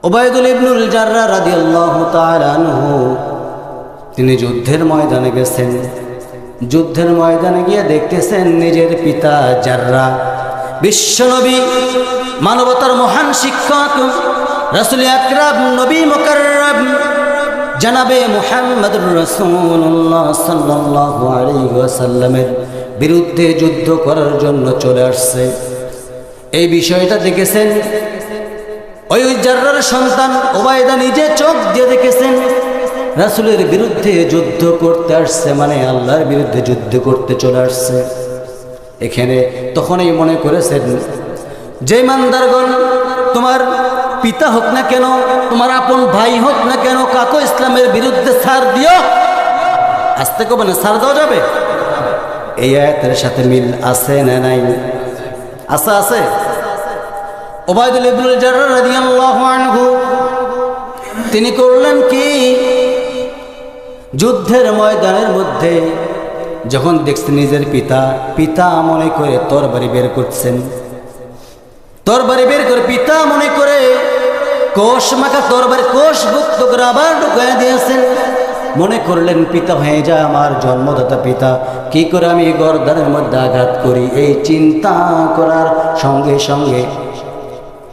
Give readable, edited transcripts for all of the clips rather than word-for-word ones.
উবাইদুল ইবনুল জাররাহ রাদিয়াল্লাহু তাআলা আনহু তিনি যুদ্ধের ময়দানে গেছেন। যুদ্ধের ময়দানে গিয়ে দেখতেছেন নিজের পিতা জাররাহ বিশ্বনবী, মানবতার মহান শিক্ষক, রাসূল আকরাম, নবী মুকাররম জনাবে মুহাম্মদুর রাসূলুল্লাহ সাল্লাল্লাহু আলাইহি ওয়াসাল্লামের বিরুদ্ধে যুদ্ধ করার জন্য চলে আসছে। এই বিষয়টা দেখেছেন ওই জাররার সন্তান উবাইদা নিজে চোখ দিয়ে দেখেছেন রাসূলের বিরুদ্ধে যুদ্ধ করতে আসছে, মানে আল্লাহর বিরুদ্ধে যুদ্ধ করতে চলে আসছে। এখানে তখনই মনে করেছেন যে ইমানদারগণ, তোমার পিতা হোক না কেন, তোমার আপন ভাই হোক না কেন, কাকো ইসলামের বিরুদ্ধে ছাড় দিও। আসতে কবে না ছাড় দেওয়া যাবে? এই আয়াতের সাথে মিল আছে না নাই? আছে, আছে। উবাইদুল ইবনুল জাররাহ রাদিয়াল্লাহু আনহু তিনি করলেন কি, যুদ্ধের ময়দানের মধ্যে যখন দেখছেন নিজের পিতা মনে করে তরবারি বের করছেন, তরবারি বের করে পিতা মনে করে কোষ মাখা তরবারি কোষভুক্ত করে আবার ঢুকাইয়া দিয়েছেন। মনে করলেন পিতা হয়ে যায় আমার জন্মদাতা পিতা, কি করে আমি গর্দানের মধ্যে আঘাত করি। এই চিন্তা করার সঙ্গে সঙ্গে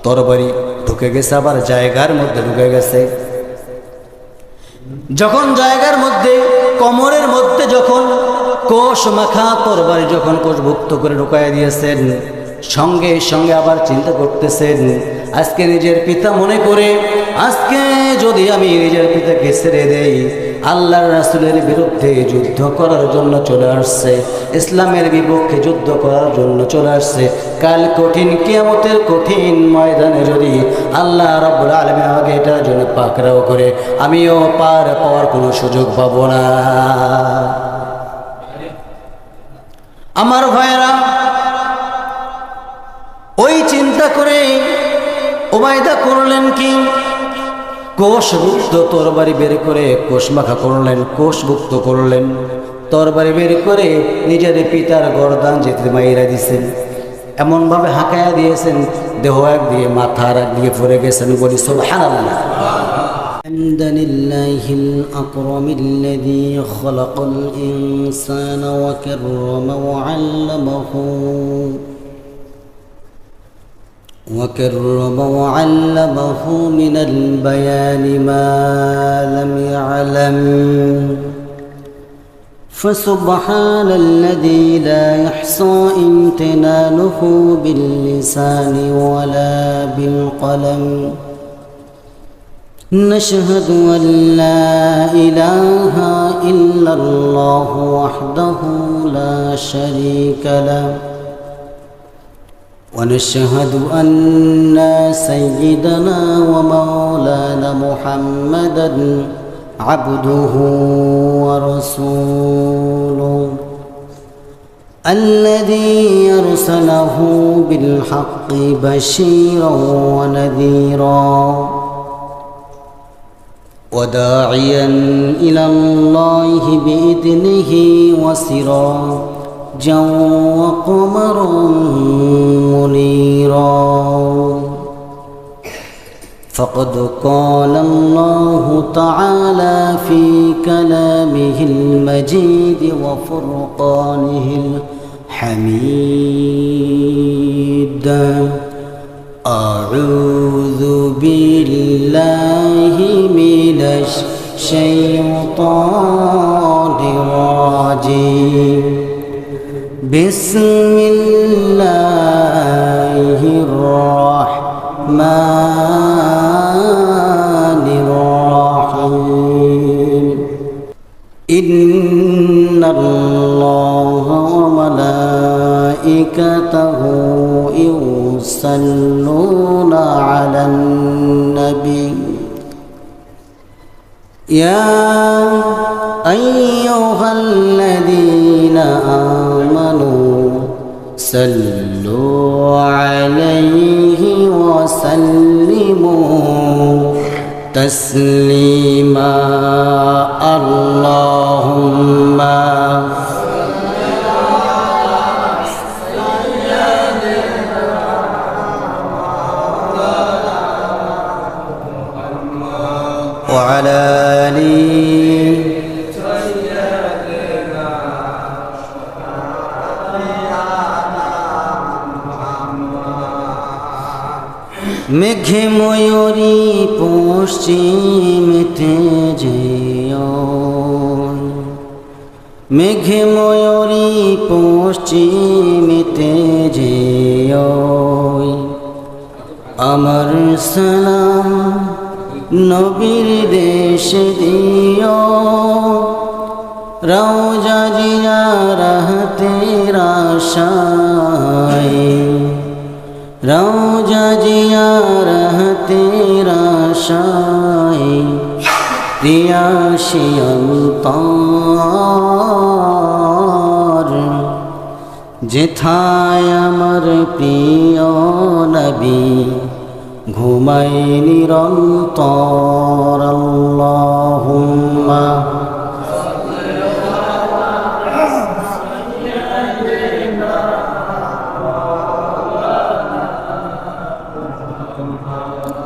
তরবারি ঢুকে গেছে, আবার জায়গার মধ্যে ঢুকে গেছে। যখন জায়গার মধ্যে কোমরের মধ্যে যখন কোষ মাখা তরবারি যখন কোষভুক্ত করে ঢুকাইয়া দিয়েছেন, সঙ্গে সঙ্গে আবার চিন্তা করতেছেন আজকে নিজের পিতা মনে করে, আজকে যদি আমি নিজের পিতাকে ছেড়ে দেই, আল্লাহর রাসূলের বিরুদ্ধে যুদ্ধ করার জন্য চলে আসছে, ইসলামের বিপক্ষে যুদ্ধ করার জন্য চলে আসছে, কাল কঠিন কিয়ামতের কঠিন ময়দানে যদি আল্লাহ রাব্বুল আলামিন আমাকে এটার জন্য পাকড়াও করে, আমিও পার পাওয়ার কোনো সুযোগ পাবো না। আমার ভাইরা, ওই চিন্তা করে উবাইদা করলেন কি, কোষভুক্ত তরবারি বের করে কোষ মাখা করলেন, কোষভুক্ত করলেন, তরবারি বের করে নিজের পিতার গর্দান যেতে মাইরা দিয়েছেন। এমনভাবে হাঁকাইয়া দিয়েছেন, দেহ এক দিয়ে মাথা আর এক দিয়ে পড়ে গেছেন। বলি সুবহানাল্লাহ। আলহামদুলিল্লাহিল আকরামিল্লাযী খালাকাল ইনসানা ওয়া কাররামা ওয়া আল্লামাহু وعلمه من البيان ما لم يعلم فسبحان الذي لا يحصى امتنانه باللسان ولا بالقلم نشهد أن لا إله إلا الله وحده لا شريك له ونشهد أن سيدنا ومولانا محمدا عبده ورسوله الذي أرسله بالحق بشيرا ونذيرا وداعيا إلى الله بإذنه وسراجا وقمرا منيرا فقد قال الله تعالى في كلامه المجيد وفرقانه الحميد أعوذ بالله من الشيطان الرجيم بسم الله الرحمن الرحيم إن الله وملائكته يصلون على النبي يا أيها الذين آمنوا صلوا عليه وسلموا تسليما اللهم وعلى آله মেঘে ময়ূরী পশ্চিমেতে যেও, মেঘে ময়ূরী পশ্চিমেতে যেও, আমার সালাম নবীর দেশে দিও, রওজা জিয়ারতের আশায়, রওজা জিয়ারতের আশায়, প্রিয়াসী অন্তর, যেথায় আমার প্রিয় নবী ঘুমাই নিরন্তর। আল্লাহুম্মা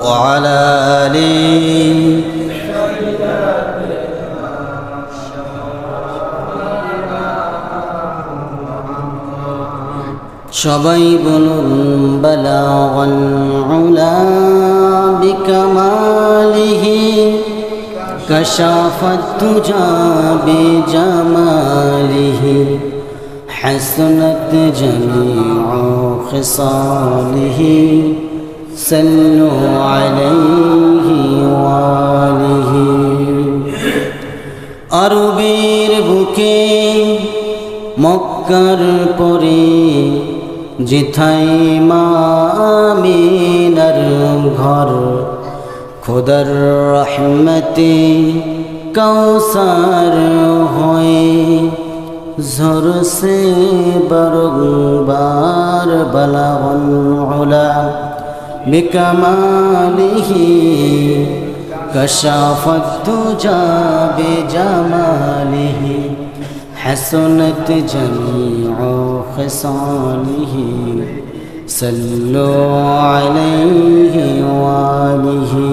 وعلى آله সবাই বলুন বালাগাল উলা বিকামালিহি কাশাফাত তুজা বিজামালিহি হাসনাত জামিউ খিসালিহি সাল্লু আলাইহি ওয়ালিহি। আরবের বুকে মক্কার পরে যেথায় মা আমিনার ঘর, খোদার রহমতে কাউসার হয়ে ঝরসে বারংবার বালাগাল উলা বিকামালিহি কাশাফাত তুজা বিজামালিহি হাসনাত জামিউ খিসালিহি সাল্লু আলাইহি ওয়া আলিহি।